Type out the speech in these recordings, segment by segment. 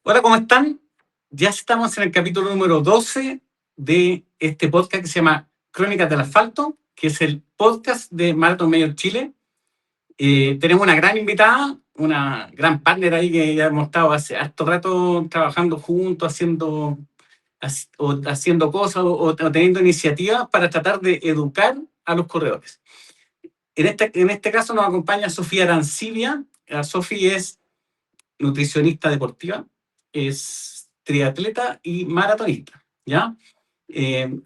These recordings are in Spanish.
Hola, ¿cómo están? Ya estamos en el capítulo número 12 de este podcast que se llama Crónicas del Asfalto, que es el podcast de Marathon Mayor Chile. Tenemos una gran invitada, una gran partner ahí que ya hemos estado hace harto rato trabajando juntos, haciendo cosas o teniendo iniciativas para tratar de educar a los corredores. En este caso nos acompaña Sofía Arancibia. Sofía es nutricionista deportiva, es triatleta y maratonista, ¿ya? Eh,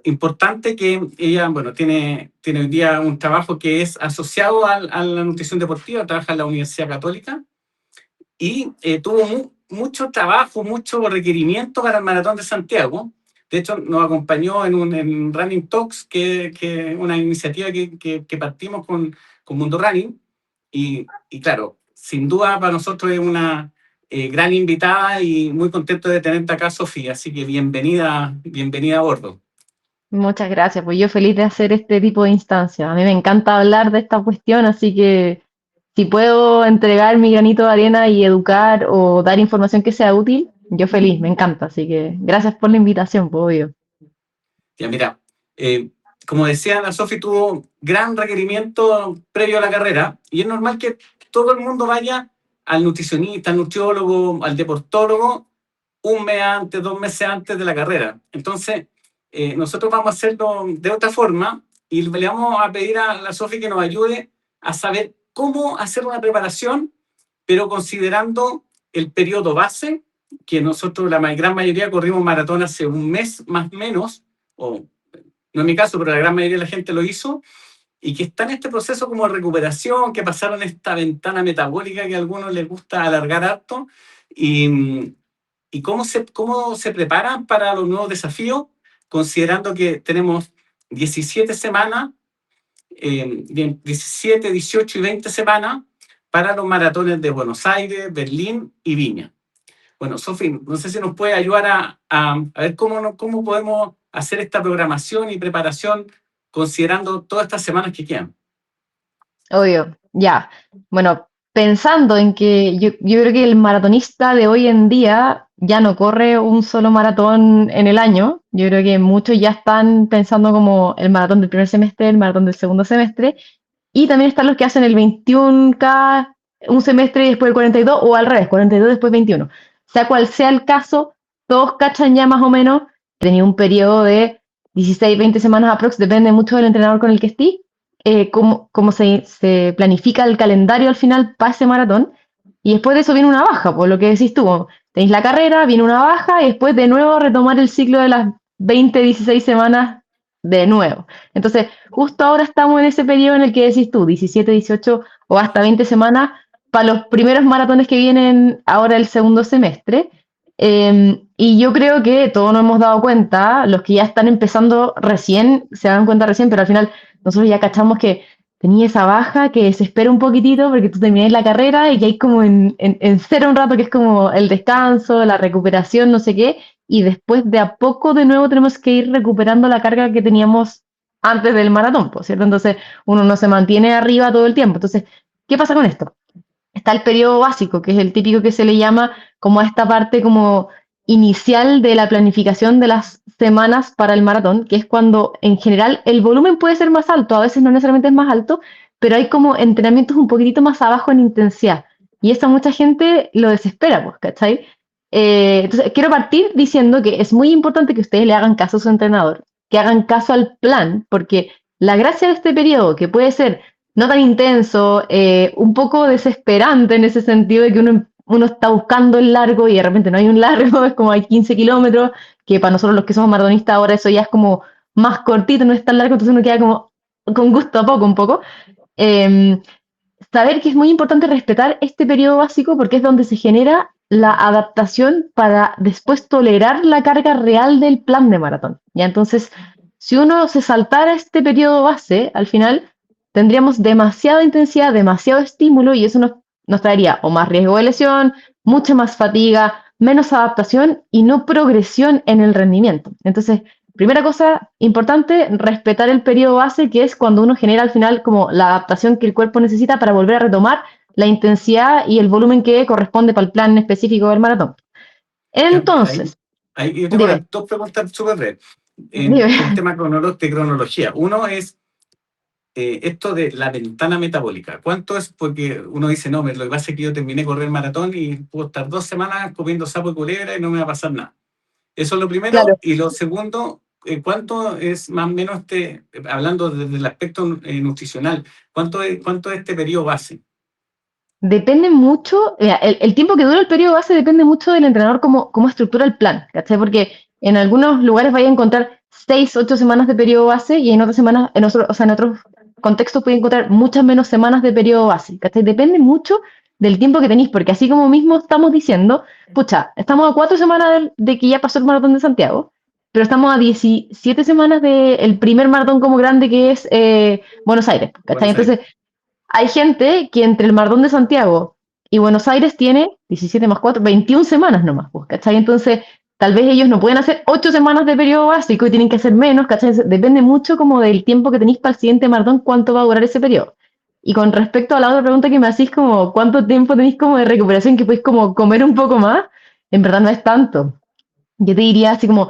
Importante que ella, bueno, tiene hoy día un trabajo que es asociado a la nutrición deportiva, trabaja en la Universidad Católica y tuvo mucho trabajo, mucho requerimiento para el Maratón de Santiago. De hecho, nos acompañó en Running Talks, que es una iniciativa que partimos con Mundo Running. Y claro, sin duda para nosotros es una gran invitada y muy contento de tenerte acá, Sofía. Así que bienvenida a bordo. Muchas gracias, pues yo feliz de hacer este tipo de instancias. A mí me encanta hablar de esta cuestión, así que si puedo entregar mi granito de arena y educar o dar información que sea útil, yo feliz, me encanta. Así que gracias por la invitación, pues obvio. Ya, mira, eh, como decía, la Sofi tuvo gran requerimiento previo a la carrera y es normal que todo el mundo vaya al nutricionista, al nutriólogo, al deportólogo un mes antes, 2 meses antes de la carrera. Entonces, nosotros vamos a hacerlo de otra forma y le vamos a pedir a la Sofi que nos ayude a saber cómo hacer una preparación, pero considerando el periodo base, que nosotros la gran mayoría corrimos maratón hace un mes más o menos, o no en mi caso, pero la gran mayoría de la gente lo hizo, y que está en este proceso como de recuperación, que pasaron esta ventana metabólica que a algunos les gusta alargar harto, y cómo se preparan para los nuevos desafíos, considerando que tenemos 17 semanas, 17, 18 y 20 semanas para los maratones de Buenos Aires, Berlín y Viña. Bueno, Sofi, no sé si nos puede ayudar a ver cómo podemos hacer esta programación y preparación considerando todas estas semanas que quedan. Obvio, ya. Bueno, pensando en que yo creo que el maratonista de hoy en día ya no corre un solo maratón en el año. Yo creo que muchos ya están pensando como el maratón del primer semestre, el maratón del segundo semestre. Y también están los que hacen el 21K un semestre y después el 42, o al revés, 42 después 21. Sea cual sea el caso, todos cachan ya más o menos, tenía un periodo de 16, 20 semanas aprox, depende mucho del entrenador con el que estés, cómo se planifica el calendario al final para ese maratón. Y después de eso viene una baja, por lo que decís tú, tenéis la carrera, viene una baja y después de nuevo retomar el ciclo de las 20, 16 semanas de nuevo. Entonces, justo ahora estamos en ese periodo en el que decís tú, 17, 18 o hasta 20 semanas para los primeros maratones que vienen ahora el segundo semestre. Y yo creo que todos nos hemos dado cuenta, los que ya están empezando recién, se dan cuenta recién, pero al final nosotros ya cachamos que tenía esa baja que se espera un poquitito porque tú terminas la carrera y que hay como en cero un rato que es como el descanso, la recuperación, no sé qué, y después de a poco de nuevo tenemos que ir recuperando la carga que teníamos antes del maratón, ¿cierto? Entonces uno no se mantiene arriba todo el tiempo. Entonces, ¿qué pasa con esto? Está el periodo básico, que es el típico que se le llama como a esta parte como inicial de la planificación de las semanas para el maratón, que es cuando en general el volumen puede ser más alto, a veces no necesariamente es más alto, pero hay como entrenamientos un poquitito más abajo en intensidad. Y eso mucha gente lo desespera, pues, ¿cachai? Entonces, quiero partir diciendo que es muy importante que ustedes le hagan caso a su entrenador, que hagan caso al plan, porque la gracia de este periodo, que puede ser no tan intenso, un poco desesperante en ese sentido de que uno está buscando el largo y de repente no hay un largo, es como hay 15 kilómetros, que para nosotros los que somos maratonistas ahora eso ya es como más cortito, no es tan largo, entonces uno queda como con gusto a poco un poco. Eh, Saber que es muy importante respetar este periodo básico porque es donde se genera la adaptación para después tolerar la carga real del plan de maratón. ¿Ya? Entonces, si uno se saltara este periodo base, al final tendríamos demasiada intensidad, demasiado estímulo y eso nos traería o más riesgo de lesión, mucha más fatiga, menos adaptación y no progresión en el rendimiento. Entonces, primera cosa importante, respetar el periodo base, que es cuando uno genera al final como la adaptación que el cuerpo necesita para volver a retomar la intensidad y el volumen que corresponde para el plan específico del maratón. Ya, ahí, Entonces, ahí yo tengo dime, dos preguntas súper breves. Con dime. tema de cronología. Uno es esto de la ventana metabólica. ¿Cuánto es? Porque uno dice, no, lo que pasa es que yo terminé de correr maratón y puedo estar 2 semanas comiendo sapo y culebra y no me va a pasar nada. Eso es lo Claro, primero. Y lo segundo, ¿cuánto es más o menos hablando desde el aspecto nutricional, cuánto es este periodo base? depende mucho, mira, el tiempo que dura el periodo base depende mucho del entrenador cómo estructura el plan, ¿cachai? Porque en algunos lugares vais a encontrar 6, 8 semanas de periodo base y en otras semanas, o sea, en otros contextos puedes encontrar muchas menos semanas de periodo base, ¿cachai? Depende mucho del tiempo que tenéis, porque así como mismo estamos diciendo, pucha, estamos a 4 semanas de que ya pasó el maratón de Santiago, pero estamos a 17 semanas del primer maratón como grande que es Buenos Aires, ¿cachai? Buenos Aires. Entonces, hay gente que entre el Maratón de Santiago y Buenos Aires tiene 17 más 4, 21 semanas nomás, pues, ¿cachai? Entonces, tal vez ellos no pueden hacer 8 semanas de periodo básico y tienen que hacer menos, ¿cachai? Depende mucho como del tiempo que tenéis para el siguiente maratón, cuánto va a durar ese periodo. Y con respecto a la otra pregunta que me hacís, como cuánto tiempo tenéis como de recuperación que podéis como comer un poco más, en verdad no es tanto. Yo te diría así como,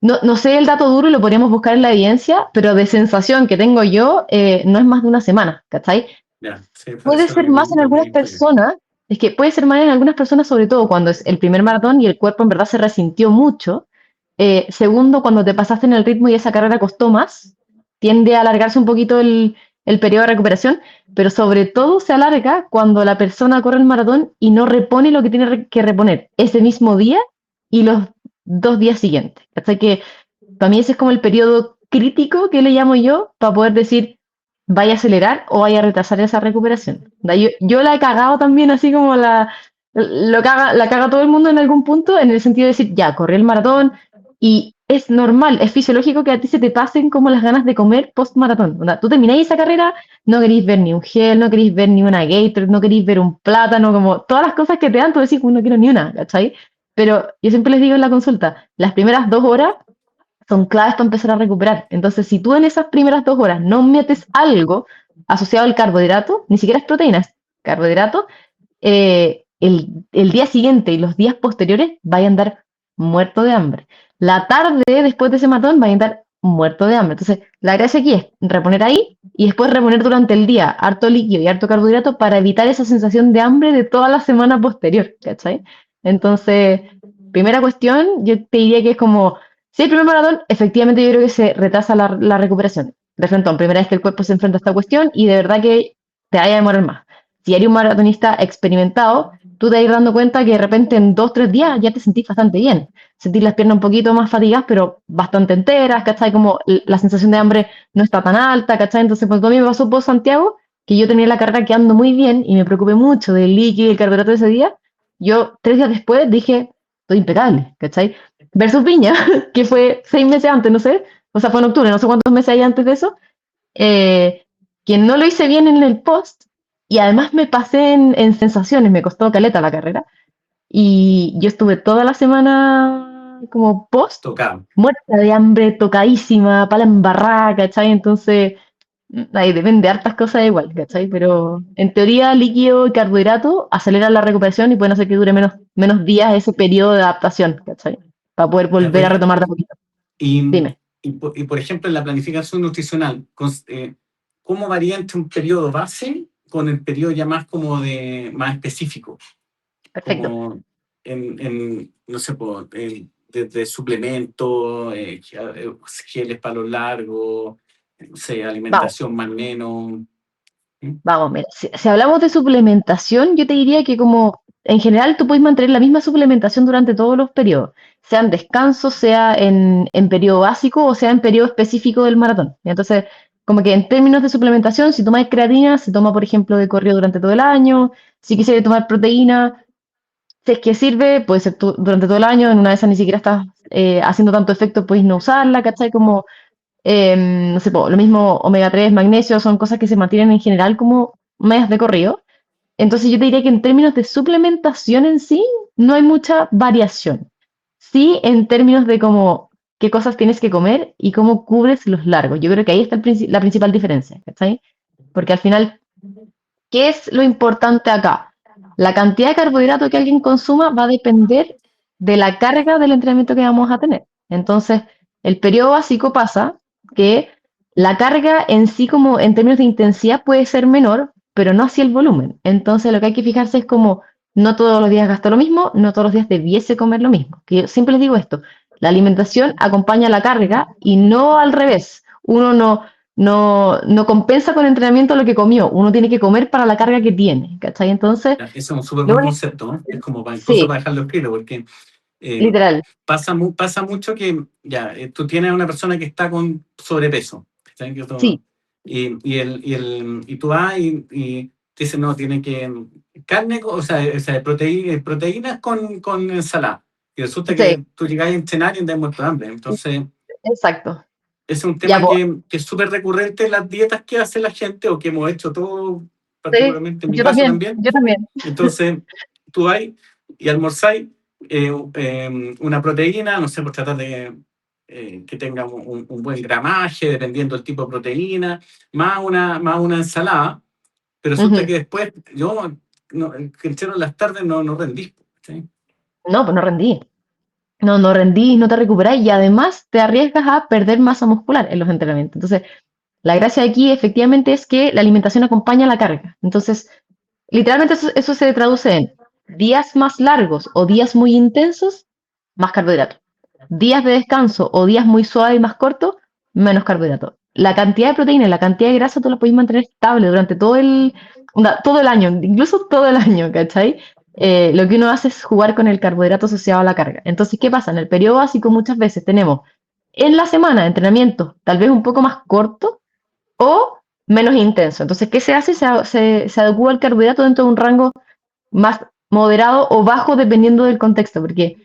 no sé el dato duro y lo podríamos buscar en la evidencia, pero de sensación que tengo yo, no es más de una semana, ¿cachai? Ya, sí, por Puede eso ser más en lo que algunas intuyo. personas, es que puede ser más en algunas personas, sobre todo cuando es el primer maratón y el cuerpo en verdad se resintió mucho. Segundo, cuando te pasaste en el ritmo y esa carrera costó más, tiende a alargarse un poquito el periodo de recuperación, pero sobre todo se alarga cuando la persona corre el maratón y no repone lo que tiene que reponer ese mismo día y los 2 días siguientes. Hasta que para mí ese es como el periodo crítico que le llamo yo para poder decir vaya a acelerar o vaya a retrasar esa recuperación. Yo la he cagado también así como la caga todo el mundo en algún punto en el sentido de decir, ya, corrí el maratón y es normal, es fisiológico que a ti se te pasen como las ganas de comer post maratón. Tú termináis esa carrera, no queréis ver ni un gel, no queréis ver ni una Gatorade, no queréis ver un plátano, como todas las cosas que te dan, tú decís, no quiero ni una, ¿cachai? Pero yo siempre les digo en la consulta, las primeras 2 horas son claves para empezar a recuperar. Entonces, si tú en esas primeras 2 horas no metes algo asociado al carbohidrato, ni siquiera es proteína, es carbohidrato, el día siguiente y los días posteriores vayan a andar muerto de hambre. La tarde después de ese matón vayan a andar muerto de hambre. Entonces, la gracia aquí es reponer ahí y después reponer durante el día harto líquido y harto carbohidrato para evitar esa sensación de hambre de toda la semana posterior, ¿cachai? Entonces, primera cuestión, yo te diría que es como sí, el primer maratón, efectivamente yo creo que se retrasa la recuperación. De frente, primera vez que el cuerpo se enfrenta a esta cuestión y de verdad que te vaya a demorar más. Si eres un maratonista experimentado, tú te vas a ir dando cuenta que de repente en 2, 3 días ya te sentís bastante bien. Sentís las piernas un poquito más fatigadas, pero bastante enteras, ¿cachai? Como la sensación de hambre no está tan alta, ¿cachai? Entonces, cuando a mí me pasó por Santiago, que yo tenía la carrera quedando muy bien y me preocupé mucho del líquido y el carbohidrato de ese día, yo 3 días después dije, estoy impecable, ¿cachai? Versus Viña, que fue 6 meses antes, no sé, o sea, fue en octubre, no sé cuántos meses hay antes de eso, eh, que no lo hice bien en el post y además me pasé en sensaciones, me costó caleta la carrera y yo estuve toda la semana como post, Tocado. muerta de hambre, tocadísima, pala embarrada, ¿cachai? Entonces, ahí depende de hartas cosas igual, ¿cachai? Pero en teoría, líquido y carbohidrato aceleran la recuperación y pueden hacer que dure menos días ese periodo de adaptación, ¿cachai? Para poder Ya, volver a oye, retomar de a poquito. y, Dime. por ejemplo, en la planificación nutricional, ¿cómo varía entre un periodo base con el periodo ya más como más específico? Perfecto. Como no sé, desde suplementos, geles para los largos, no sé, Vamos. alimentación más o menos. ¿Sí? Vamos, mira, si hablamos de suplementación, yo te diría que como en general tú puedes mantener la misma suplementación durante todos los periodos, sea en descanso, sea en periodo básico o sea en periodo específico del maratón. ¿Ya? Entonces, como que en términos de suplementación, si tomas creatina, se toma, por ejemplo, de corrido durante todo el año. Si quisieras tomar proteína, si es que sirve, puede ser durante todo el año. En una de esas ni siquiera estás haciendo tanto efecto, puedes no usarla, ¿cachai? Como no sé, lo mismo omega 3 magnesio, son cosas que se mantienen en general como medias de corrido. Entonces yo te diría que en términos de suplementación en sí, no hay mucha variación. Sí, en términos de cómo, qué cosas tienes que comer y cómo cubres los largos. Yo creo que ahí está la principal diferencia, ¿cachai? Porque al final, ¿qué es lo importante acá? La cantidad de carbohidrato que alguien consuma va a depender de la carga del entrenamiento que vamos a tener. Entonces, el periodo básico pasa que la carga en sí, como en términos de intensidad, puede ser menor, pero no así el volumen. Entonces, lo que hay que fijarse es como no todos los días gasto lo mismo, no todos los días debiese comer lo mismo. Que yo siempre les digo esto, la alimentación acompaña la carga y no al revés. Uno no compensa con entrenamiento lo que comió, uno tiene que comer para la carga que tiene, ¿cachai? Entonces, Ese es un súper lo buen único, concepto, ¿no? Es como para, incluso sí, para dejarlo escrito, porque eh, literal, pasa mucho que ya, tú tienes a una persona que está con sobrepeso, ¿cachai? sí, Y tú vas y te dicen, no, tiene que carne, o sea proteínas con ensalada. Y resulta sí, que tú llegas a entrenar y andas muerto de hambre. Entonces, exacto. es un Ya, tema pues, que es súper recurrente en las dietas que hace la gente o que hemos hecho todos, sí, particularmente en mi caso también. yo también. Entonces, tú vas y almorzáis una proteína, no sé, por tratar de que tenga un buen gramaje, dependiendo del tipo de proteína, más una ensalada, pero resulta Ujú. que después yo, no, que en las tardes no rendí. ¿Sí? No, pues no rendí. No rendís, no te recuperás y además te arriesgas a perder masa muscular en los entrenamientos. Entonces, la gracia de aquí efectivamente es que la alimentación acompaña la carga. Entonces, literalmente eso se traduce en días más largos o días muy intensos, más carbohidratos. Días de descanso o días muy suaves y más cortos, menos carbohidratos. La cantidad de proteína y la cantidad de grasa tú la puedes mantener estable durante todo el año, incluso todo el año, ¿cachai? Lo que uno hace es jugar con el carbohidrato asociado a la carga. Entonces, ¿qué pasa? En el periodo básico muchas veces tenemos en la semana entrenamientos tal vez un poco más cortos o menos intenso. Entonces, ¿qué se hace? Se adecua el carbohidrato dentro de un rango más moderado o bajo dependiendo del contexto, porque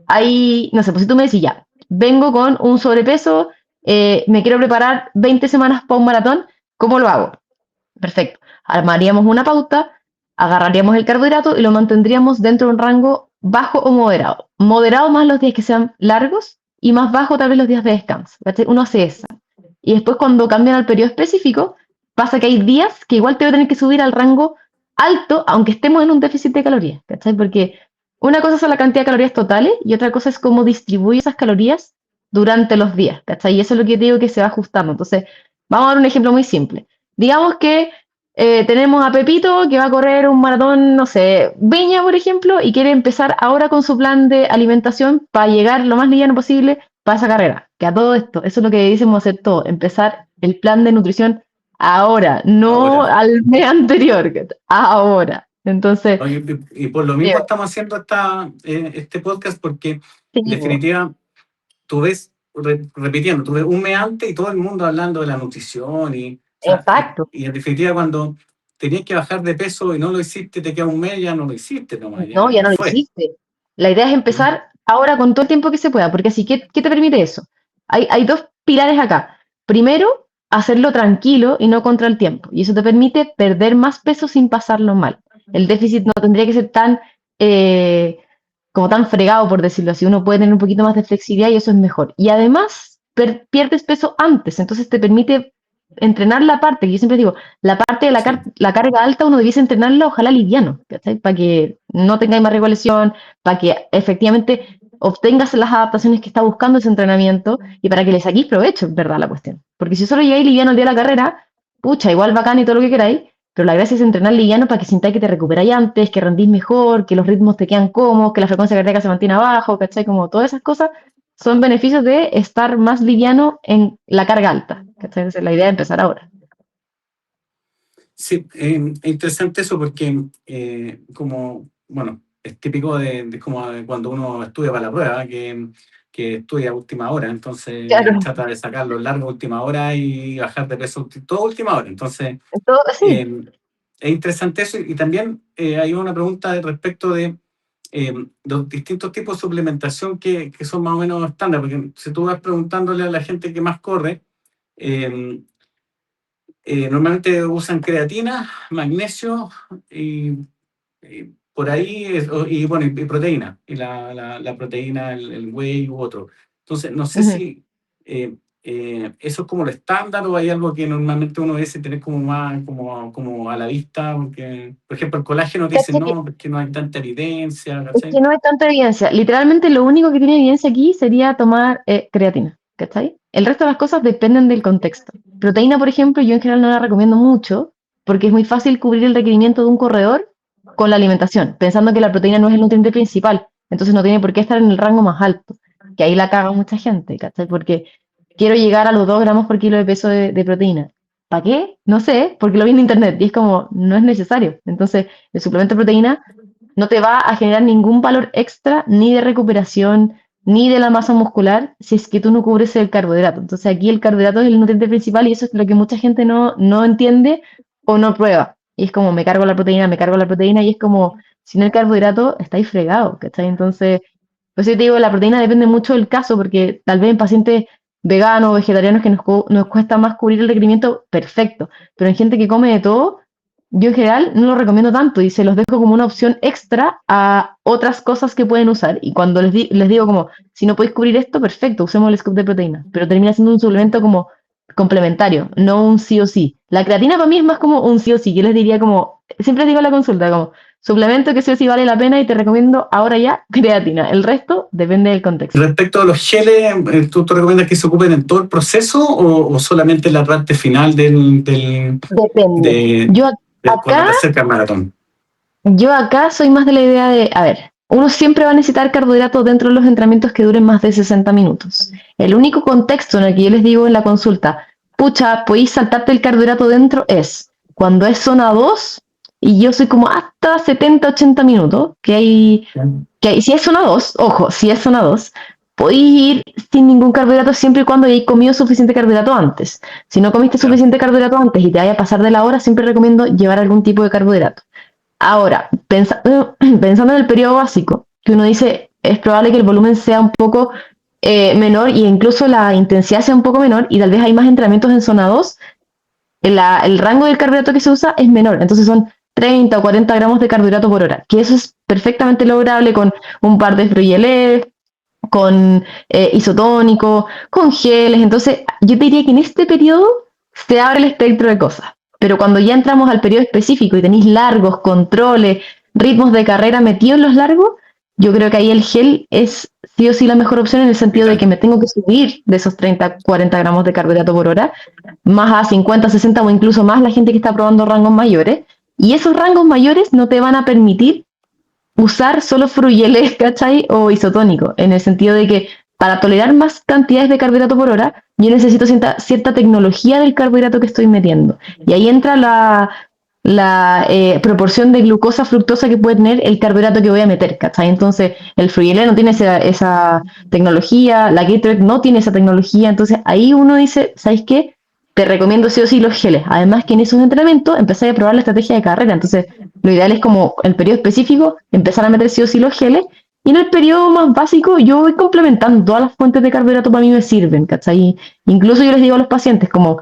hay, no sé, pues si tú me decís ya, vengo con un sobrepeso, me quiero preparar 20 semanas para un maratón, ¿cómo lo hago? Perfecto. Armaríamos una pauta, agarraríamos el carbohidrato y lo mantendríamos dentro de un rango bajo o moderado. Moderado más los días que sean largos y más bajo tal vez los días de descanso. ¿Cachai? Uno hace esa. Y después cuando cambian al periodo específico, pasa que hay días que igual te va a tener que subir al rango alto, aunque estemos en un déficit de calorías. ¿Cachai? Porque una cosa es la cantidad de calorías totales y otra cosa es cómo distribuye esas calorías durante los días. ¿Cachai? Y eso es lo que te digo que se va ajustando. Entonces, vamos a dar un ejemplo muy simple. Digamos que tenemos a Pepito que va a correr un maratón, no sé, Viña, por ejemplo, y quiere empezar ahora con su plan de alimentación para llegar lo más liviano posible para esa carrera. Que a todo esto, eso es lo que decimos hacer todo, empezar el plan de nutrición ahora, no Ahora, al mes anterior, ahora. Entonces, oye, y por lo mismo dime, estamos haciendo este podcast porque en sí, po, definitiva tú ves, repitiendo, tú ves un mes antes y todo el mundo hablando de la nutrición o sea, exacto. y en definitiva cuando tenías que bajar de peso y no lo hiciste, te queda un mes, ya no lo hiciste, nomás, No, ya ya no lo fue. hiciste. La idea es ¿Mm? empezar ahora con todo el tiempo que se pueda, porque así, ¿qué te permite eso? Hay dos pilares acá. Primero, hacerlo tranquilo y no contra el tiempo. Y eso te permite perder más peso sin pasarlo mal. El déficit no tendría que ser eh, como tan fregado, por decirlo así. Uno puede tener un poquito más de flexibilidad y eso es mejor. Y además, pierdes peso antes, entonces te permite entrenar la parte, que yo siempre digo, la parte de Sí. la carga alta uno debiese entrenarla ojalá liviano, ¿cachai? Para que no tengáis más riesgo de lesión, para que efectivamente obtengas las adaptaciones que está buscando ese entrenamiento y para que le saquéis provecho, ¿verdad? La cuestión. Porque si solo llegáis liviano el día de la carrera, pucha, igual bacán y todo lo que queráis, pero la gracia es entrenar liviano para que sintáis que te recuperáis antes, que rendís mejor, que los ritmos te quedan cómodos, que la frecuencia cardíaca se mantiene abajo, ¿cachai? Como todas esas cosas son beneficios de estar más liviano en la carga alta, ¿cachai? Esa es la idea de empezar ahora. Sí, es interesante eso porque como, bueno, es típico de como de cuando uno estudia para la prueba, que estudia a última hora, entonces Claro. trata de sacarlo largo a última hora y bajar de peso todo a última hora. Entonces, Sí. eh, es interesante eso y también hay una pregunta respecto de los distintos tipos de suplementación que son más o menos estándar, porque si tú vas preguntándole a la gente que más corre, eh, normalmente usan creatina, magnesio y por ahí, y bueno, y proteína, y la proteína, el whey u otro. Entonces, no sé Ujú. si ¿eso es como lo estándar o hay algo que normalmente uno debe tener como más como a la vista? Porque, por ejemplo, el colágeno te dice ¿Cachai? no, porque no hay tanta evidencia, Es que ¿cachai? no hay tanta evidencia. Literalmente lo único que tiene evidencia aquí sería tomar creatina, ¿cachai? El resto de las cosas dependen del contexto. Proteína, por ejemplo, yo en general no la recomiendo mucho porque es muy fácil cubrir el requerimiento de un corredor con la alimentación, pensando que la proteína no es el nutriente principal, entonces no tiene por qué estar en el rango más alto, que ahí la caga mucha gente, ¿cachai? Porque quiero llegar a los 2 gramos por kilo de peso de proteína. ¿Para qué? No sé, porque lo vi en internet y es como, no es necesario. Entonces, el suplemento de proteína no te va a generar ningún valor extra ni de recuperación ni de la masa muscular si es que tú no cubres el carbohidrato. Entonces aquí el carbohidrato es el nutriente principal y eso es lo que mucha gente no entiende o no prueba. Y es como, me cargo la proteína y es como, sin el carbohidrato estáis fregado, ¿cachai? Entonces, pues yo te digo, la proteína depende mucho del caso porque tal vez en pacientes veganos o vegetarianos que nos cuesta más cubrir el requerimiento, perfecto. Pero en gente que come de todo, yo en general no lo recomiendo tanto y se los dejo como una opción extra a otras cosas que pueden usar. Y cuando les digo como, si no podéis cubrir esto, perfecto, usemos el scoop de proteína. Pero termina siendo un suplemento como complementario, no un sí o sí. La creatina para mí es más como un sí o sí. Yo les diría como, siempre les digo en la consulta, como suplemento que sí o sí vale la pena y te recomiendo ahora ya creatina. El resto depende del contexto. Respecto a los geles, ¿tú recomiendas que se ocupen en todo el proceso o solamente en la parte final Depende. de cuando Acá te acerca el maratón? Yo acá soy más de la idea de, a ver, uno siempre va a necesitar carbohidratos dentro de los entrenamientos que duren más de 60 minutos. El único contexto en el que yo les digo en la consulta, pucha, podéis saltarte el carbohidrato dentro es cuando es zona 2 y yo soy como hasta 70, 80 minutos, si es zona 2, ojo, si es zona 2, podéis ir sin ningún carbohidrato siempre y cuando hayáis comido suficiente carbohidrato antes. Si no comiste Claro. suficiente carbohidrato antes y te vaya a pasar de la hora, siempre recomiendo llevar algún tipo de carbohidrato. Ahora, pensando en el periodo básico, que uno dice, es probable que el volumen sea un poco menor y incluso la intensidad sea un poco menor y tal vez hay más entrenamientos en zona 2, el rango del carbohidrato que se usa es menor, entonces son 30 o 40 gramos de carbohidrato por hora, que eso es perfectamente lograble con un par de fruyeles, con isotónico, con geles, entonces yo te diría que en este periodo se abre el espectro de cosas, pero cuando ya entramos al periodo específico y tenéis largos, controles, ritmos de carrera metidos en los largos, yo creo que ahí el gel es sí o sí la mejor opción en el sentido de que me tengo que subir de esos 30, 40 gramos de carbohidrato por hora, más a 50, 60 o incluso más la gente que está probando rangos mayores, y esos rangos mayores no te van a permitir usar solo fruyeles, ¿cachai? O isotónico, en el sentido de que para tolerar más cantidades de carbohidrato por hora, yo necesito cierta tecnología del carbohidrato que estoy metiendo. Y ahí entra la proporción de glucosa, fructosa que puede tener el carbohidrato que voy a meter, ¿cachai? Entonces, el fruyelé no tiene esa tecnología, la Gatorade no tiene esa tecnología, entonces ahí uno dice, ¿sabes qué? Te recomiendo sí o sí los geles. Además que en esos entrenamientos empezáis a probar la estrategia de carrera. Entonces, lo ideal es como el periodo específico, empezar a meter sí o sí los geles. Y en el periodo más básico, yo voy complementando. Todas las fuentes de carbohidrato para mí me sirven, ¿cachai? Incluso yo les digo a los pacientes, como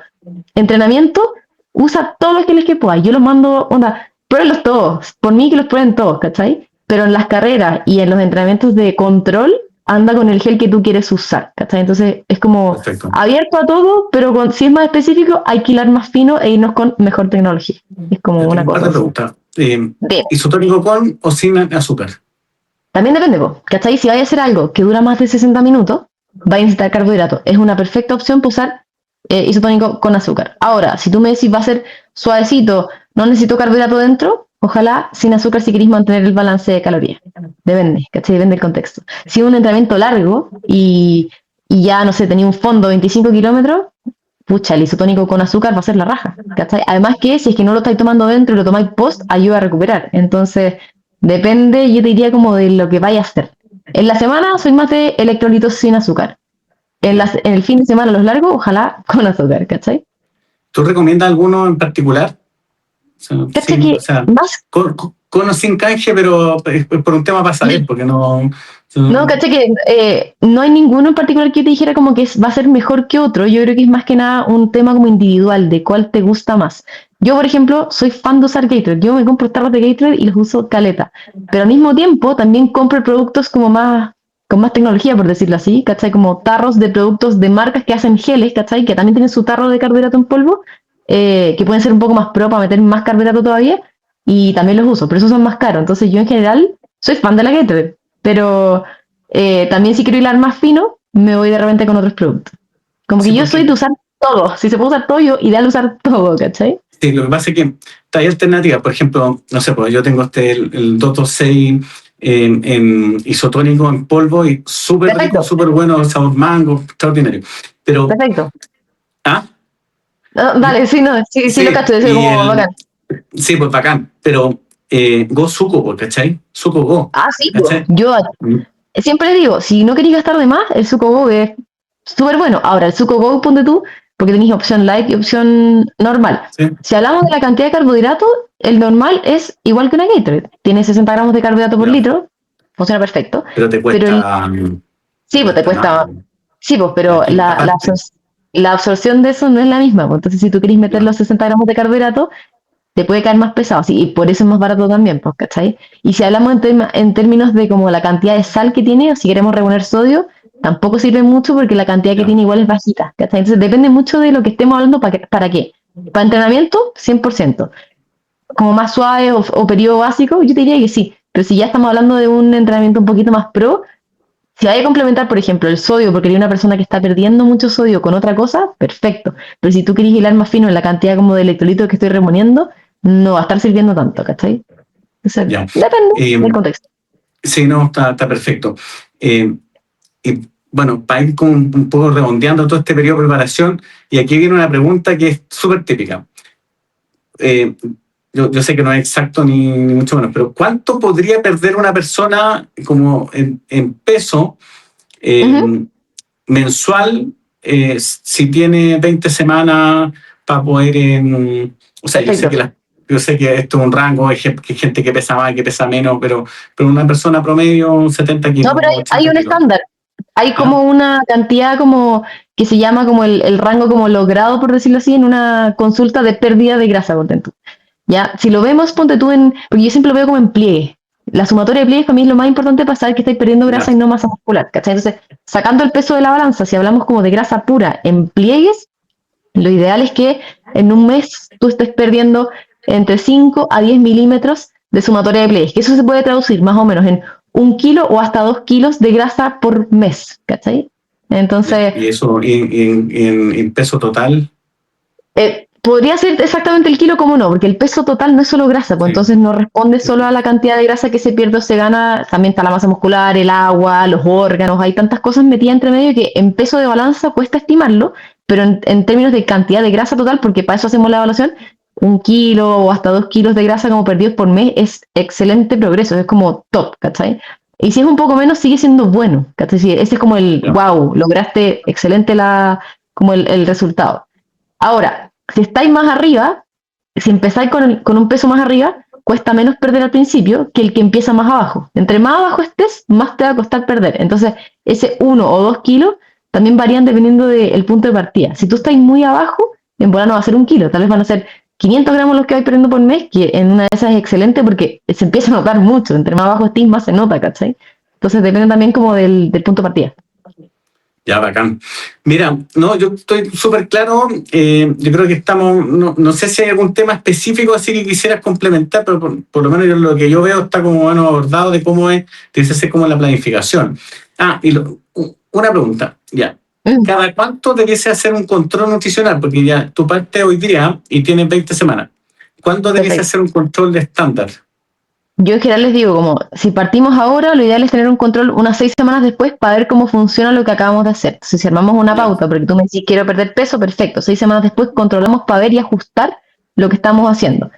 entrenamiento, usa todos los geles que puedas. Yo los mando, onda, pruébenlos todos. Por mí que los prueben todos, ¿cachai? Pero en las carreras y en los entrenamientos de control, anda con el gel que tú quieres usar, ¿cachai? Entonces es como Perfecto. abierto a todo, pero si es más específico, hay que hilar más fino e irnos con mejor tecnología. Es como Yo tengo una un par cosa de así. preguntas. Bien. ¿Isotónico con o sin azúcar? También depende, po, ¿cachai? Si vais a hacer algo que dura más de 60 minutos, vais a necesitar carbohidratos. Es una perfecta opción para usar isotónico con azúcar. Ahora, si tú me decís va a ser suavecito, no necesito carbohidrato dentro, ojalá sin azúcar si queréis mantener el balance de calorías. Depende, ¿cachai? Depende del contexto. Si es un entrenamiento largo y ya, no sé, tenía un fondo 25 kilómetros, pucha, el isotónico con azúcar va a ser la raja, ¿cachai? Además que si es que no lo estáis tomando dentro y lo tomáis post, ayuda a recuperar. Entonces, depende, yo te diría como de lo que vaya a hacer. En la semana soy más de electrolitos sin azúcar. En el fin de semana, los largos, ojalá con azúcar, ¿cachai? ¿Tú recomiendas alguno en particular? ¿Cachai que más Con o sin canje, pero es por un tema para saber, porque no... No, caché que no hay ninguno en particular que yo te dijera como que va a ser mejor que otro. Yo creo que es más que nada un tema como individual, de cuál te gusta más. Yo, por ejemplo, soy fan de usar Gatorade. Yo me compro tarros de Gatorade y los uso caleta. Pero al mismo tiempo también compro productos como más con más tecnología, por decirlo así, ¿cachai? Como tarros de productos de marcas que hacen geles, ¿cachai? Que también tienen su tarro de carbohidrato en polvo, que pueden ser un poco más pro para meter más carbohidrato todavía, y también los uso, pero esos son más caros. Entonces yo en general soy fan de la Gatorade, pero también si quiero hilar más fino, me voy de repente con otros productos. Como Sí, que yo soy porque de usar todo, si se puede usar todo, yo ideal usar todo, ¿cachai? sí, lo que pasa es que hay alternativas. Por ejemplo, no sé, pues yo tengo el Dr. 6 en isotónico en polvo y súper rico, Perfecto, súper bueno, sabor mango, extraordinario. Pero, perfecto. ah, No, dale, sí, no, sí, sí lo sí, cacho, es y como bacán. sí, pues bacán, pero Go Suco, pues, ¿cachai? Suco Go, Ah, sí, pues. ¿cachai? Yo Mm, siempre digo, si no queréis gastar de más, el Suco Go es súper bueno. Ahora, el Suco Go, ponte tú, porque tenéis opción light y opción normal. sí, Si hablamos de la cantidad de carbohidratos, el normal es igual que una Gatorade. Tiene 60 gramos de carbohidrato por ya, litro, funciona perfecto. pero Pero te sí, pues te cuesta nada, cuesta, sí, pues, la pero quinta parte. la absorción de eso no es la misma. Pues. Entonces, si tú querés meter Ya, los 60 gramos de carbohidrato, te puede caer más pesado, sí, y por eso es más barato también, pues, ¿cachai? Y si hablamos en términos de como la cantidad de sal que tiene, o si queremos reponer sodio, tampoco sirve mucho porque la cantidad que ya, tiene igual es bajita, ¿cachai? Entonces depende mucho de lo que estemos hablando para qué. Para entrenamiento, 100%. Como más suave o periodo básico, yo te diría que sí, pero si ya estamos hablando de un entrenamiento un poquito más pro, si hay que complementar, por ejemplo, el sodio, porque hay una persona que está perdiendo mucho sodio con otra cosa, perfecto. Pero si tú quieres hilar más fino en la cantidad como de electrolitos que estoy reponiendo, no va a estar sirviendo tanto, ¿cachai? Entonces, ya. depende del Eh, contexto. sí, no, está perfecto. Eh, y bueno, para ir como un poco redondeando todo este periodo de preparación, y aquí viene una pregunta que es súper típica. Eh, yo sé que no es exacto ni mucho menos, pero ¿cuánto podría perder una persona como en peso Ujú, mensual si tiene 20 semanas para poder... o sea, perfecto. yo sé que esto es un rango, hay gente que pesa más, que pesa menos, pero una persona promedio 70 No, kilos, pero hay 80 un kilos. estándar. Hay ¿Ya? como una cantidad como que se llama como el rango como logrado, por decirlo así, en una consulta de pérdida de grasa, ponte tú. Ya, si lo vemos, ponte tú en, porque yo siempre lo veo como en pliegue. La sumatoria de pliegues para mí es lo más importante para saber que estáis perdiendo grasa Ya, y no masa muscular, ¿cachai? Entonces, sacando el peso de la balanza, si hablamos como de grasa pura en pliegues, lo ideal es que en un mes tú estés perdiendo entre 5 a 10 milímetros de sumatoria de pliegues, que eso se puede traducir más o menos en 1 kilo o hasta 2 kilos de grasa por mes, ¿cachai? ya. Entonces, Y eso en peso total, podría ser exactamente el kilo, como no, porque el peso total no es solo grasa, pues sí. entonces no responde solo a la cantidad de grasa que se pierde o se gana, también está la masa muscular, el agua, los órganos, hay tantas cosas metidas entre medio que en peso de balanza cuesta estimarlo, pero en términos de cantidad de grasa total, porque para eso hacemos la evaluación, 1 kilo o hasta 2 kilos de grasa como perdidos por mes es excelente progreso, es como top, ¿cachai? Y si es un poco menos, sigue siendo bueno, ¿cachai? Sí, ese es como el, Ya, wow, lograste excelente como el resultado. Ahora, si estáis más arriba, si empezáis con un peso más arriba, cuesta menos perder al principio que el que empieza más abajo. Entre más abajo estés, más te va a costar perder. Entonces, ese 1 o 2 kilos también varían dependiendo del punto de partida. Si tú estás muy abajo, en bola no va a ser 1 kilo, tal vez van a ser 500 gramos los que vais perdiendo por mes, que en una de esas es excelente porque se empieza a notar mucho. Entre más abajo estés, más se nota, ¿cachai? Entonces depende también como del punto de partida. ya, bacán. Mira, no, yo estoy súper claro. Yo creo que estamos, no sé si hay algún tema específico así que quisieras complementar, pero por lo menos lo que yo veo está como bueno abordado de cómo es, dice ser como la planificación. Una pregunta, ya. Mm, ¿Cada cuánto debiese hacer un control nutricional? Porque ya tú partes hoy día y tienes 20 semanas. ¿Cuándo debiese perfecto. hacer un control de estándar? Yo en general les digo, como si partimos ahora, lo ideal es tener un control unas 6 semanas después para ver cómo funciona lo que acabamos de hacer. Entonces, si armamos una Ya, pauta, porque tú me decís quiero perder peso, perfecto. 6 semanas después controlamos para ver y ajustar lo que estamos haciendo.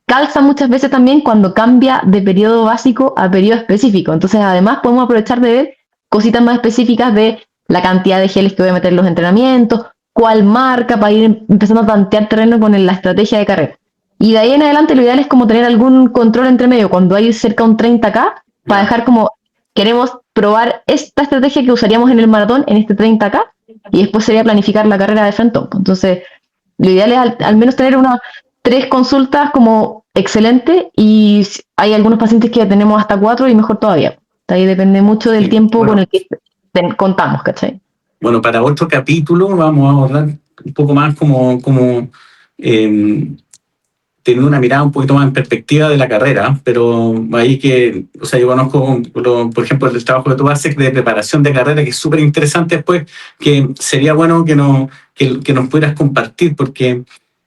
Calza muchas veces también cuando cambia de periodo básico a periodo específico. Entonces, además, podemos aprovechar de ver cositas más específicas de la cantidad de geles que voy a meter en los entrenamientos, cuál marca, para ir empezando a tantear terreno con la estrategia de carrera. Y de ahí en adelante lo ideal es como tener algún control entre medio cuando hay cerca de un 30K para ya, dejar como queremos probar esta estrategia que usaríamos en el maratón en este 30K y después sería planificar la carrera de frente. Entonces, lo ideal es al ya. menos tener unas 3 consultas como excelente y hay algunos pacientes que tenemos hasta 4 y mejor todavía. Ahí depende mucho del Sí, tiempo con bueno, el que contamos, ¿cachai? bueno, para otro capítulo vamos a abordar un poco más como eh, tener una mirada un poquito más en perspectiva de la carrera, pero ahí que, o sea, yo conozco, por ejemplo, el trabajo que tú haces de preparación de carrera, que es súper interesante después, que sería bueno que nos pudieras compartir, porque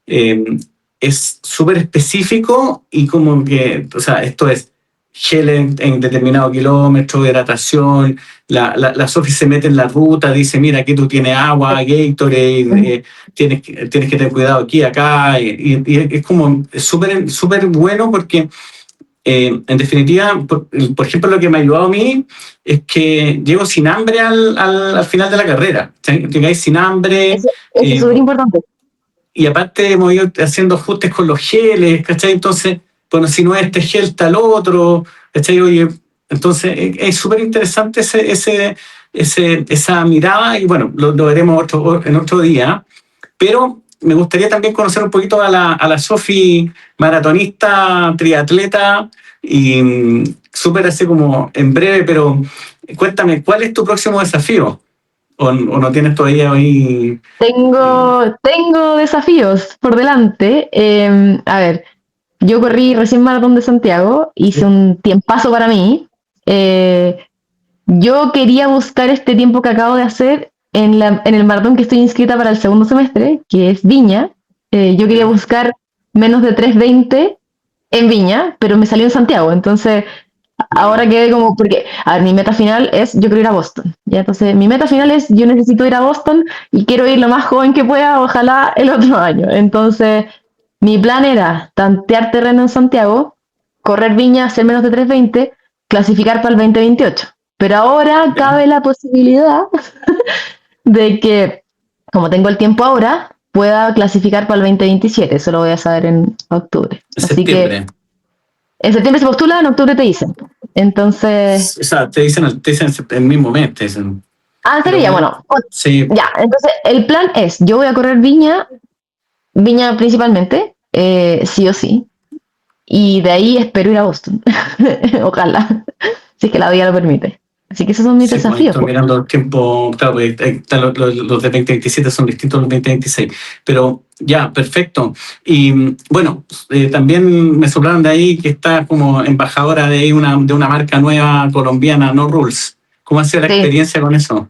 eh, es súper específico y como que, o sea, esto es gel en determinado kilómetro, hidratación, la Sofi se mete en la ruta, dice, mira, aquí tú tienes agua, Gatorade, tienes que tener cuidado aquí, acá, y es como súper bueno porque en definitiva, por ejemplo, lo que me ha ayudado a mí es que llego sin hambre al final de la carrera. ¿Sí? Llegáis sin hambre, Eso es súper importante. y aparte hemos ido haciendo ajustes con los geles, ¿cachai? Entonces, bueno, si no es este gel, tal otro, ¿cachai? Oye, entonces es súper interesante esa mirada y bueno, lo veremos en otro día, pero me gustaría también conocer un poquito a la Sofi, maratonista, triatleta y súper así como en breve, pero cuéntame, ¿cuál es tu próximo desafío? O no tienes todavía ahí? Tengo desafíos por delante. A ver, yo corrí recién Maratón de Santiago, hice un tiempazo para mí. Eh, yo quería buscar este tiempo que acabo de hacer en el maratón que estoy inscrita para el segundo semestre, que es Viña. Yo quería ¿Ya? buscar menos de 3:20 en Viña, pero me salió en Santiago. Entonces, ahora Ya. quedé como, porque, a ver, mi meta final es, yo quiero ir a Boston, ¿ya? Entonces, mi meta final es, yo necesito ir a Boston y quiero ir lo más joven que pueda, ojalá el otro año. Entonces, mi plan era tantear terreno en Santiago, correr Viña, hacer menos de 3:20, clasificar para el 2028. Pero ahora ¿Ya? cabe la posibilidad de que, como tengo el tiempo ahora, pueda clasificar para el 2027. Eso lo voy a saber en octubre. En Así que septiembre. en septiembre se postula, en octubre te dicen. Entonces, O sea, te dicen el mismo mes, te dicen. Pero sería bueno. sí, Ya, entonces el plan es, yo voy a correr Viña, Viña principalmente, sí o sí, y de ahí espero ir a Boston. Ojalá, si es que la vida lo permite. Así que esos son mis sí, pues ahí desafíos, estoy pues. mirando el tiempo, claro, porque los de 2027 son distintos a los 2026, pero ya, perfecto. Y bueno, también me soplaron de ahí que está como embajadora de una marca nueva colombiana, No Rules. ¿Cómo ha sido la Sí, experiencia con eso?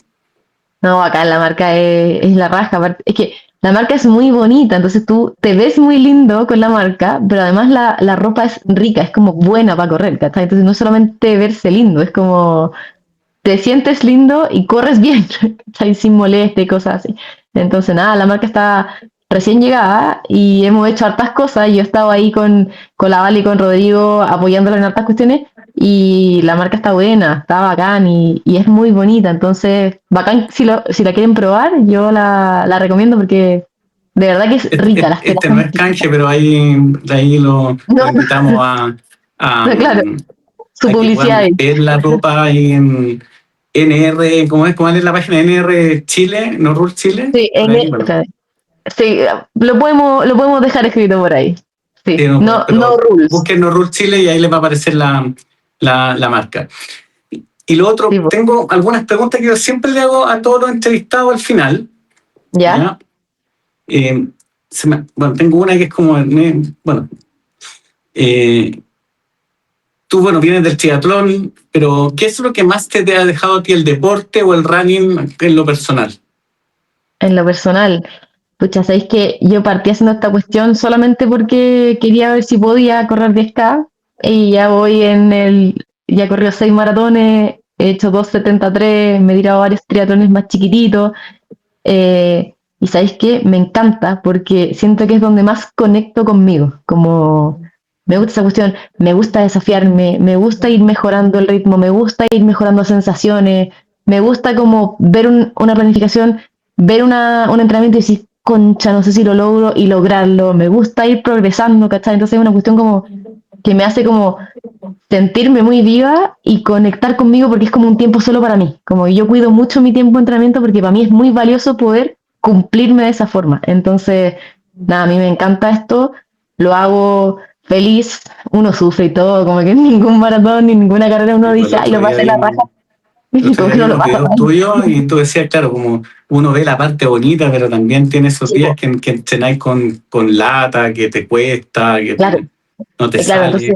no, acá la marca es la raja. Es que la marca es muy bonita, entonces tú te ves muy lindo con la marca, pero además la ropa es rica, es como buena para correr, ¿cachai? Entonces no es solamente verse lindo, es como te sientes lindo y corres bien, ¿cachai? Sin molestia y cosas así. Entonces, nada, la marca está recién llegada y hemos hecho hartas cosas. Yo he estado ahí con la Vale y con Rodrigo apoyándolo en hartas cuestiones y la marca está buena, está bacán y es muy bonita. Entonces, bacán, si la quieren probar, yo la recomiendo porque de verdad que es rica, las telas Este son no es canje, exquisitas. pero ahí, de ahí lo No, invitamos a, claro, su a que publicidad puedan ahí. ver la ropa ahí en NR, ¿cómo es la página NR Chile? ¿No Rule Chile? Sí, Por ahí, bueno. sí, lo podemos dejar escrito por ahí. Sí, Sí, no, no, no pero rules. busquen No Rule Chile y ahí les va a aparecer la marca. Y lo Sí, otro, tengo algunas preguntas que yo siempre le hago a todos los entrevistados al final. ¿ya? ¿Ya? Bueno, tengo una que es como, bueno, eh, tú, bueno, vienes del triatlón, pero ¿qué es lo que más te ha dejado a ti el deporte o el running en lo personal? En lo personal, pucha, sabéis que yo partí haciendo esta cuestión solamente porque quería ver si podía correr 10K y ya voy ya he corrido 6 maratones, he hecho 2:73, me he tirado varios triatlones más chiquititos. Y sabéis que me encanta porque siento que es donde más conecto conmigo. Como me gusta esa cuestión, me gusta desafiarme, me gusta ir mejorando el ritmo, me gusta ir mejorando sensaciones, me gusta como ver una planificación, ver un entrenamiento y decir, concha, no sé si lo logro y lograrlo. Me gusta ir progresando, ¿cachai? Entonces es una cuestión como que me hace como sentirme muy viva y conectar conmigo porque es como un tiempo solo para mí. Como yo cuido mucho mi tiempo de entrenamiento porque para mí es muy valioso poder cumplirme de esa forma. Entonces, nada, a mí me encanta esto, lo hago feliz, uno sufre y todo, como que en ningún maratón ni ninguna carrera uno Tipo, dice, ay, lo pasé la raja, el otro como día que vi no lo unos pasa videos mal. tuyos y tú decías, claro, como uno ve la parte bonita, pero también tiene esos Sí, días po, que entrenáis con lata, que te cuesta, claro, no te claro, sale.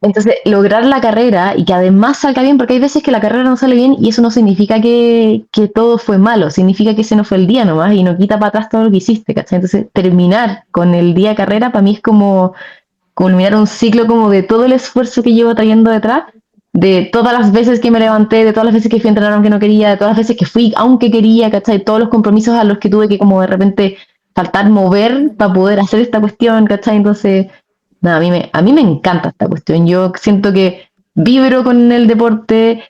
entonces lograr la carrera y que además salga bien, porque hay veces que la carrera no sale bien y eso no significa que todo fue malo, significa que ese no fue el día nomás y no quita para atrás todo lo que hiciste, ¿cachai? Entonces terminar con el día de carrera para mí es como culminar un ciclo como de todo el esfuerzo que llevo trayendo detrás, de todas las veces que me levanté, de todas las veces que fui a entrenar aunque no quería, de todas las veces que fui aunque quería, ¿cachai? Todos los compromisos a los que tuve que como de repente faltar mover para poder hacer esta cuestión, ¿cachai? Entonces, nada, a mí me encanta esta cuestión. Yo siento que vibro con el deporte,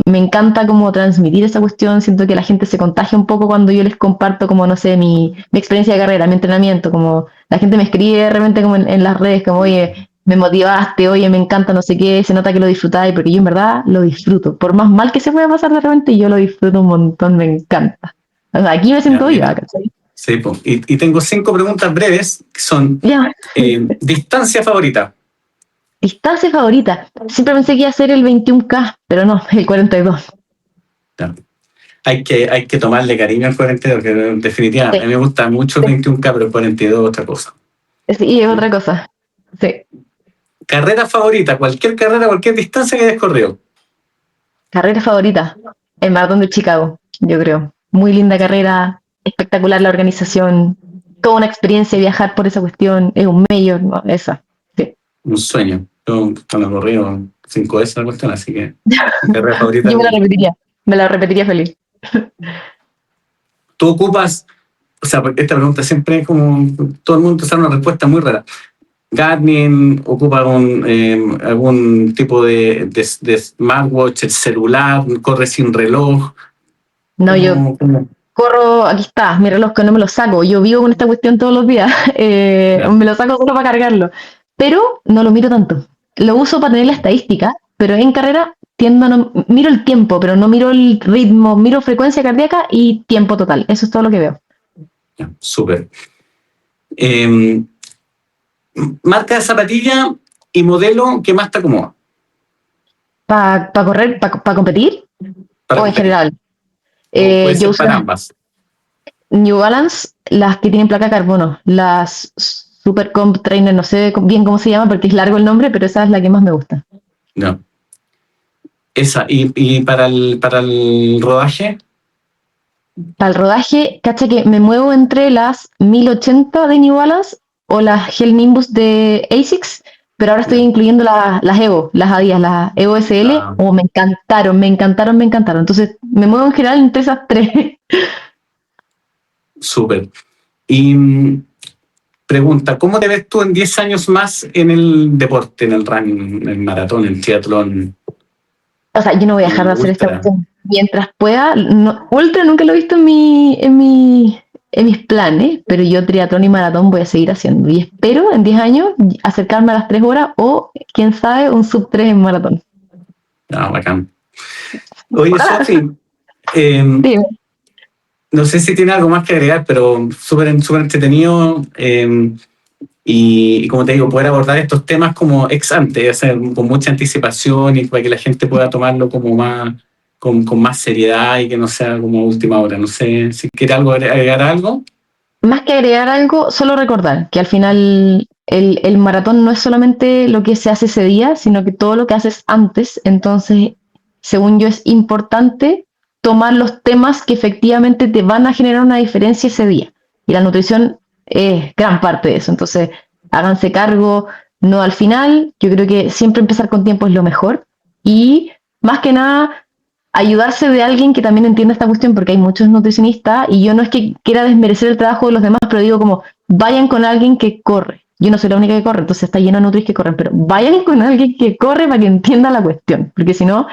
me encanta como transmitir esta cuestión, siento que la gente se contagia un poco cuando yo les comparto como, no sé, mi experiencia de carrera, mi entrenamiento, como la gente me escribe de repente como en las redes, como, oye, me motivaste, oye, me encanta, no sé qué, se nota que lo disfrutáis, porque yo en verdad lo disfruto. Por más mal que se pueda pasar de repente, yo lo disfruto un montón, me encanta. O sea, aquí me Ya, siento viva, mira. ¿cachai? Sí, po. Y tengo 5 preguntas breves, que son Ya, distancia favorita. distancia favorita. Siempre pensé que iba a ser el 21K, pero no, el 42. Ya. Hay que tomarle cariño al 42, que definitivamente a Sí, mí me gusta mucho el 21K, pero el 42 es otra cosa. sí, es otra cosa. Sí. Carrera favorita, cualquier carrera, cualquier distancia que hayas corrido. Carrera favorita, el maratón de Chicago, yo creo. Muy linda carrera, espectacular la organización, toda una experiencia viajar por esa cuestión, es un mayor, ¿no? Esa. Sí. Un sueño. Yo cuando he corrido 5 veces la cuestión, así que mi carrera favorita. Yo me la repetiría feliz. Tú ocupas, o sea, porque esta pregunta siempre es como, todo el mundo te da una respuesta muy rara. Garmin ocupa algún tipo de smartwatch, el celular, corre sin reloj. No, yo ¿Cómo? corro, aquí está, mi reloj que no me lo saco, yo vivo con esta cuestión todos los días, Ya, me lo saco solo para cargarlo, pero no lo miro tanto. Lo uso para tener la estadística, pero en carrera tiendo a no, miro el tiempo, pero no miro el ritmo, miro frecuencia cardíaca y tiempo total, eso es todo lo que veo. ya, súper. Eh, Marca de zapatilla y modelo que más te acomoda ¿Para correr, para competir para o en competir. general? O puede Yo ser uso para las ambas. New Balance, las que tienen placa de carbono, las Super Comp Trainer, no sé bien cómo se llama porque es largo el nombre, pero esa es la que más me gusta. No. Esa. Y para el rodaje, Para el rodaje, cacha que me muevo entre las 1080 de New Balance o las Gel Nimbus de ASICS, pero ahora estoy ya, incluyendo las Evo, las Adidas, las Evo SL, la- oh, me encantaron, me encantaron, me encantaron. Entonces me muevo en general entre esas tres. súper. Y pregunta, ¿cómo te ves tú en 10 años más en el deporte, en el running, en el maratón, en el triatlón, O sea, yo no voy a en dejar el de hacer esta ultra? cuestión mientras pueda. No, ultra nunca lo he visto en mis planes, pero yo triatlón y maratón voy a seguir haciendo. Y espero en 10 años acercarme a las 3 horas o, quién sabe, un sub 3 en maratón. Ah, bacán. Oye, Ojalá. Sofi, eh, Dime. no sé si tiene algo más que agregar, pero súper entretenido. Y como te digo, poder abordar estos temas como ex ante, o sea, con mucha anticipación y para que la gente pueda tomarlo como más, con más seriedad y que no sea como última hora. No sé si quiere agregar algo. Más que agregar algo, solo recordar que al final el maratón no es solamente lo que se hace ese día, sino que todo lo que haces antes. Entonces, según yo, es importante tomar los temas que efectivamente te van a generar una diferencia ese día. Y la nutrición es gran parte de eso. Entonces, háganse cargo, no al final. Yo creo que siempre empezar con tiempo es lo mejor. Y más que nada, ayudarse de alguien que también entienda esta cuestión, porque hay muchos nutricionistas y yo no es que quiera desmerecer el trabajo de los demás, pero digo como, vayan con alguien que corre. Yo no soy la única que corre, entonces está lleno de nutris que corren, pero vayan con alguien que corre para que entienda la cuestión, porque si no,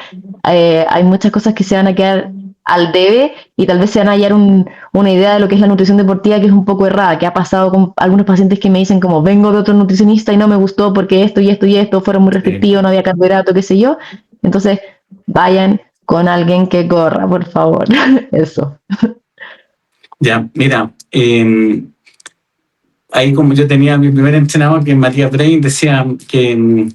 hay muchas cosas que se van a quedar al debe y tal vez se van a hallar una idea de lo que es la nutrición deportiva que es un poco errada, que ha pasado con algunos pacientes que me dicen como, vengo de otro nutricionista y no me gustó porque esto y esto y esto fueron muy restrictivos, no había carbohidrato, qué sé yo. Entonces, vayan con alguien que corra, por favor. Eso. Ya, mira, ahí como yo tenía mi primer entrenador, que es Matías Brain, decía que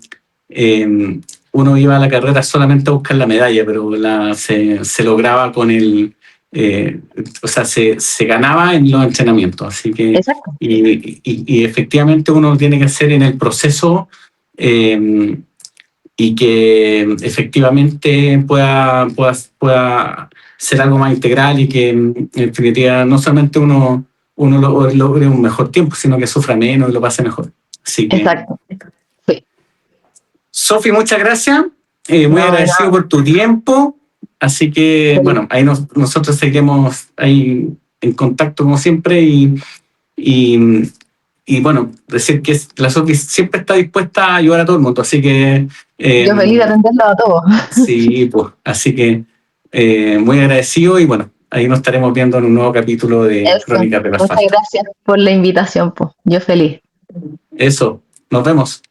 uno iba a la carrera solamente a buscar la medalla, pero se lograba con o sea, se ganaba en los entrenamientos. Así que, Exacto. y efectivamente uno lo tiene que hacer en el proceso, y que efectivamente pueda ser algo más integral y que en definitiva no solamente uno logre un mejor tiempo, sino que sufra menos y lo pase mejor. Así que, Exacto. Sí. Sofi, muchas gracias. Muy No, de agradecido nada. por tu tiempo. Así que, Feliz. bueno, ahí nosotros seguiremos ahí en contacto como siempre y, y bueno, decir que la Sofi siempre está dispuesta a ayudar a todo el mundo. Así que, Yo feliz de atenderlo a todos. sí, pues, así que muy agradecido y bueno, ahí nos estaremos viendo en un nuevo capítulo de Eso. Crónicas del Muchas Asfalto. gracias por la invitación, pues. Yo feliz. Eso, nos vemos.